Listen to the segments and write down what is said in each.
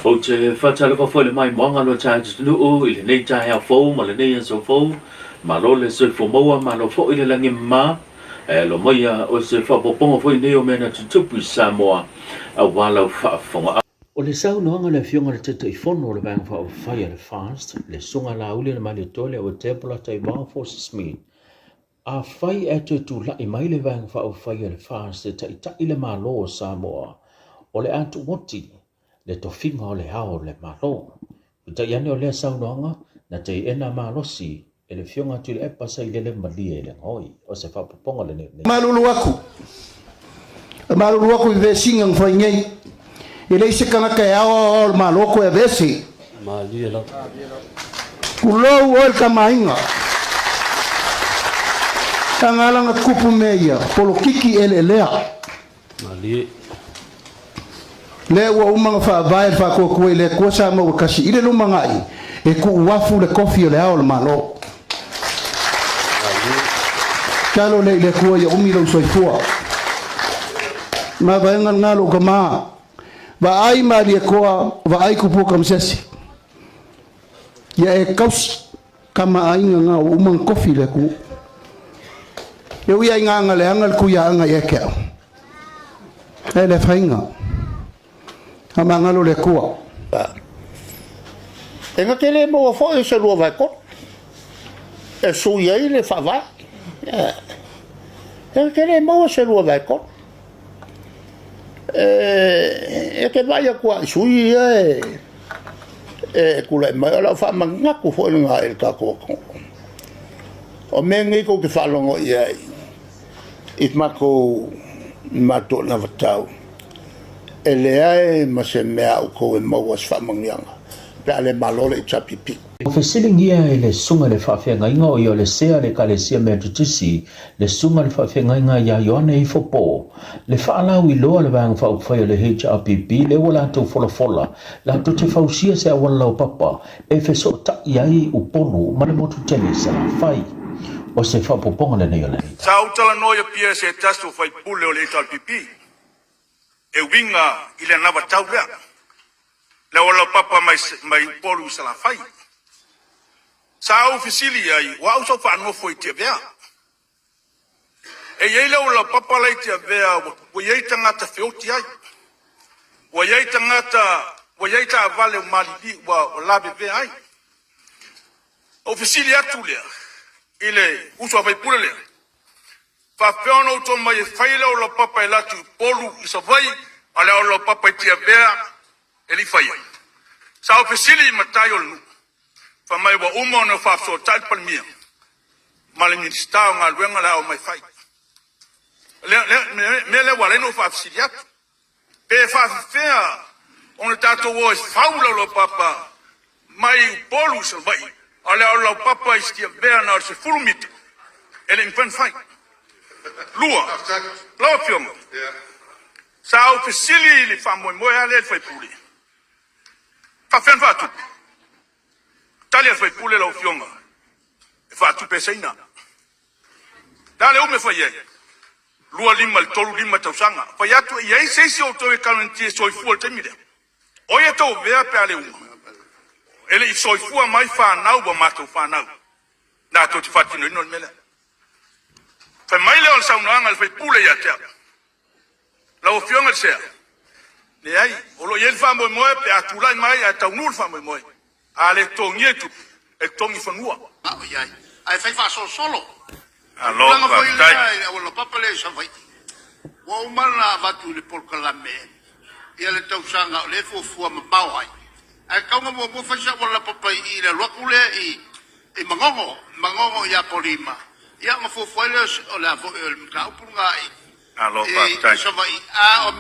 O te whatala ko foi le mai monga no cha te nu o ile nei cha ya fo ma le nei so fo ma lo le so fo mo ma lo fo ile langi ma lo mo ya o se fa po pongo foi nei o mena te tupu Samoa a wala fa fonga o le sau no le fionga le te i fono le bang fa o fire le fast le sunga la ule le mali tole o templa tai ba forces me a fai e tu la i mai le bang fa o fire le fast te ta ile ma lo Samoa o le atu woti le tofinga o le hao le malo. Uta iane o lea saunoanga, na te ena malosi, e le fionga tu le epa sa i le malia i le ngoi, o se whapaponga le ne. Malulu aku i vesinga ngwhai ngei, i le ise kanaka e awa o maloko e vesi. Malia la. Kulou o il kamainga. Tangalanga kupu meia, polo kiki ele lea. Malia. Le ua umanga whaavae whakokue le kua sa mau kasi ile lumanga i e ku uafu le kofi o le ao le malo. Kalo le kua ia umi lau soifua. Ma vaenga ngalo ka maa. Va ai maari e koa, va ai kupu ka msesi. Ia e kausi kama ainga ngā umanga kofi le ku. E uia inga le anga le kuia anga i eke au. E le whainga. Amangalo le kua. E nga tele mo fo e se lua vai ko. E su ia i le fa vai. E nga tele mo se lua vai ko. E ke vai a kua su ia e kula mai ala fa manga ku fo nga el ka ko. O me ngi ko ke fa longo ia. It mako mato na vatau. E lea ma se mea au ko e mauas whamangianga. Pe ale malole i chapipi. O whesilingia e le sunga le whawhenga inga o io le sea le kalesia mea tutisi, le sunga le whawhenga inga ia Ioane i fopo. Le whaalau i loa le vang whauwhai o le HRPP, le wala tau fola, la tu te whausia se awala lau papa, e wheso ta iai uponu, ma le motu tele sa la whai. O se whapoponga le nei o lei. Sa utala noia pia se tastu whai pule o le HRPP. E winga i le nava tau lea. Le ola papa mai polu sa la fai. Sa au fisili ai, wa au sa whanofo i tia vea. E iei le ola papa lai tia vea, wa iei tangata whioti ai. Wa iei ta avale o malili, wa labe vea ai. O fisili atu lea, i le uswa vai pule lea. Fa peono to mai faile o la papa la tu polu i sa vai ala o la papa tia vea eli fai sa o pesili matai o nu fa mai wa umo no fa so tal palmia mali ni sta nga luenga la o mai fai le wala no fa siliat pe fa fea on tato wo faula lo papa mai polu sa vai ala o la papa tia vea na se fulmit ele in fai Lua, lau fioma. Sa au fisili li fa moe ale fai puli. Fa fen fa tu. Tali fai puli lau fioma. Fa tu peseina. Dale ume fai ye. Lua lima le tolu lima tausanga. Fa ya tu ye se o to e kalantie soi fu te mide. O ye to vea pe ale uma. Ele i soi fu mai fa nau ba mato fa nau. Na to ti fatino no mele. Fa mai le on saunanga le fai pule ya te. La o fionga sea. Ne ai, o lo yel fa mo pe atulai mai a taunul fa mo. Ale tongetu e tongi fanua. Ah, ia. Ai fai fa solo. Alo, tai. O lo papa le sa vai. Wa umana vatu le polkalame. Ia le tau sanga le fo ma pau ai. Ai kaunga mo fa sa wala papa i le lokule i mangongo ya polima. Ia ma fo foi o la ka upunga ai. Alo, tai. So vai a o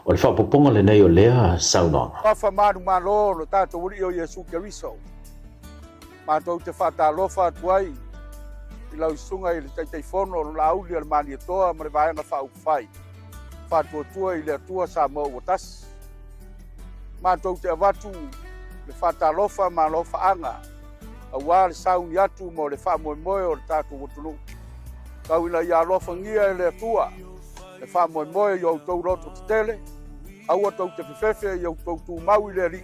O le whapoponga le nei o lea saunanga. Pafa manu malo lo tato uri o Yesu Keriso. Matou te whatalofa atuai. I lau isunga i le teiteifono lo lauli al mani toa ma le vaenga whaukwhai. Whatuatua i le atua Samoa o tas. Matou te avatu le whatalofa ma lo whaanga. Awa le sauni atu mo le whamoemoe o le tato watunu. Kau ina i alofa ngia i le atua. Le whamoemoe i au tau roto te tele. Aua tau te whiwhewhe i au tau tū mau i le ri.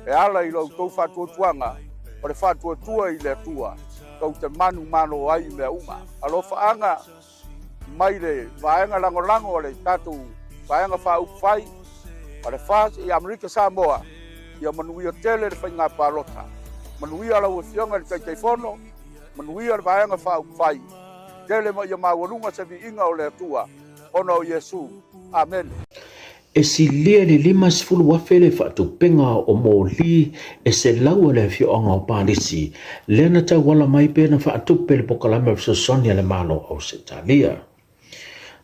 E ala i lau tau whatuatuanga, o le whatuatua i le atua, tau te manu mano ai mea unga. Alo whaanga mai le vaenga lango o le tatu vaenga whaukwhai, o le whaas i Amerika Samoa, i a Manuia tele le whainga palota. Manuia lau e fionga le teiteifono, Manuia le vaenga whaukwhai, tele ma i a mawalunga se vi inga o le atua, ona o Yesu. Amen. E si lia le 5 wafe le whaatupenga o mōli e se lau le whioanga o pālisi. Lena tau wala mai pēna whaatupe le pokalame o Sosonia le malo o se talia.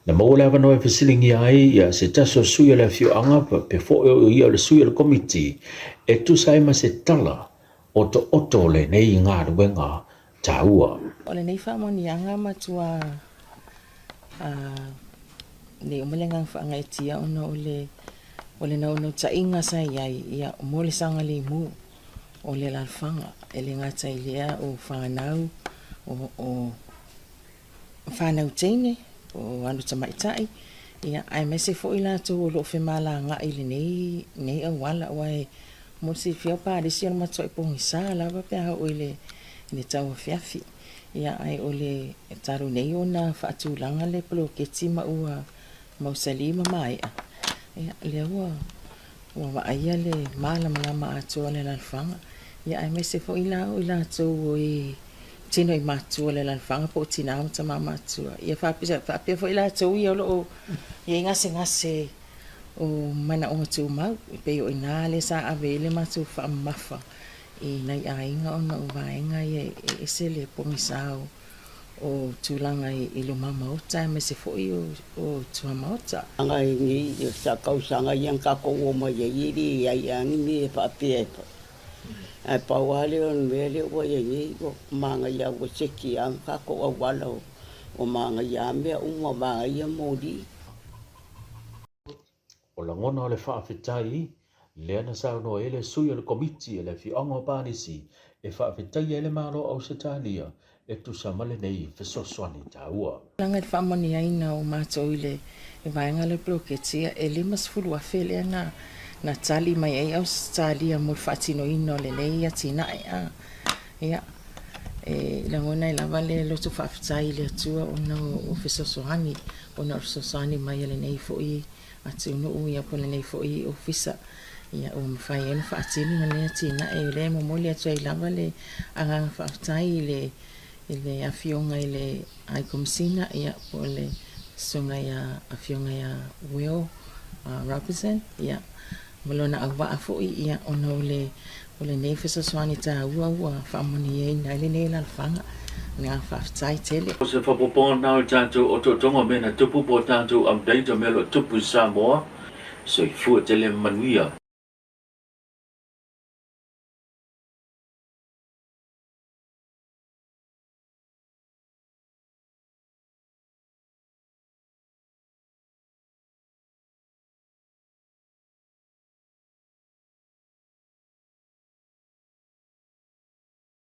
Na maule awa noe whisilingi ai ia se taso suia le whioanga pe fo o ia le suia le komiti e tu saima se tala o to oto le nei ngā ruenga taua. O le nei whamonianga matua le umalenga whaanga e tia ona o le nau ta inga sa iai ia mo le sanga le mu o le lalwhanga e le ngata i lea o whanau o whanau teine o anu ta maitai ia ai mese fo ila to lo fe mala nga i le nei awala wai mo si fio pa de si ma toi po sa la ba pe o le tau fiafi ia ai o le taru nei ona fa tu langa le plo ke tima ua mau salima mai ia le wa aia le mala mama atu le lalfanga ia ai mese fo ila to o tino i matu le lalfanga po tina ta mama atu ia fa pe fo ila to ia lo ia ngase o mana o tu mau pe o ina le sa avele matu fa mafa i nei ainga ona o vaenga e se le pongisao o tulanga i lo mama o tae se foi o tua mauta. Anga ni sa kausanga yang ka ko o ma ye iri ya yang ni pa pe. Ai pa wale on vele o ye ni ko manga ya o seki ang ka ko o wala o manga ya me o ma ya modi. O la ngona o le whaafetai, leana sao no ele sui o le komiti e le whionga pānisi e whaafetai ele maro au se tālia e tu samale nei whesoswani tāua. Langa e whamoni aina o mātou ile e vaenga le bloketia e 5 wafele na tali mai ei au tālia mo whatino ino le nei a tina ia e langona i lava le loto whaafetai le atua o na o whesoswani o na o whesoswani mai le nei fo i atu no u ia pole nei fo i ofisa ia o mawhai enu whaatini na nea tina e le momoli atu ai lava le anga whaatai le awhionga i le ai komisina ia po le sunga ia awhionga ia Will represent ia malona awa afo ia ona o le nei whesoswani tā ua whaamoni e nai le nei lalwhanga ngā whaatai tele. O se whapopona nao tātou o totonga mena tupu po tātou update o melo tupu Samoa, so i fua tele Manuia.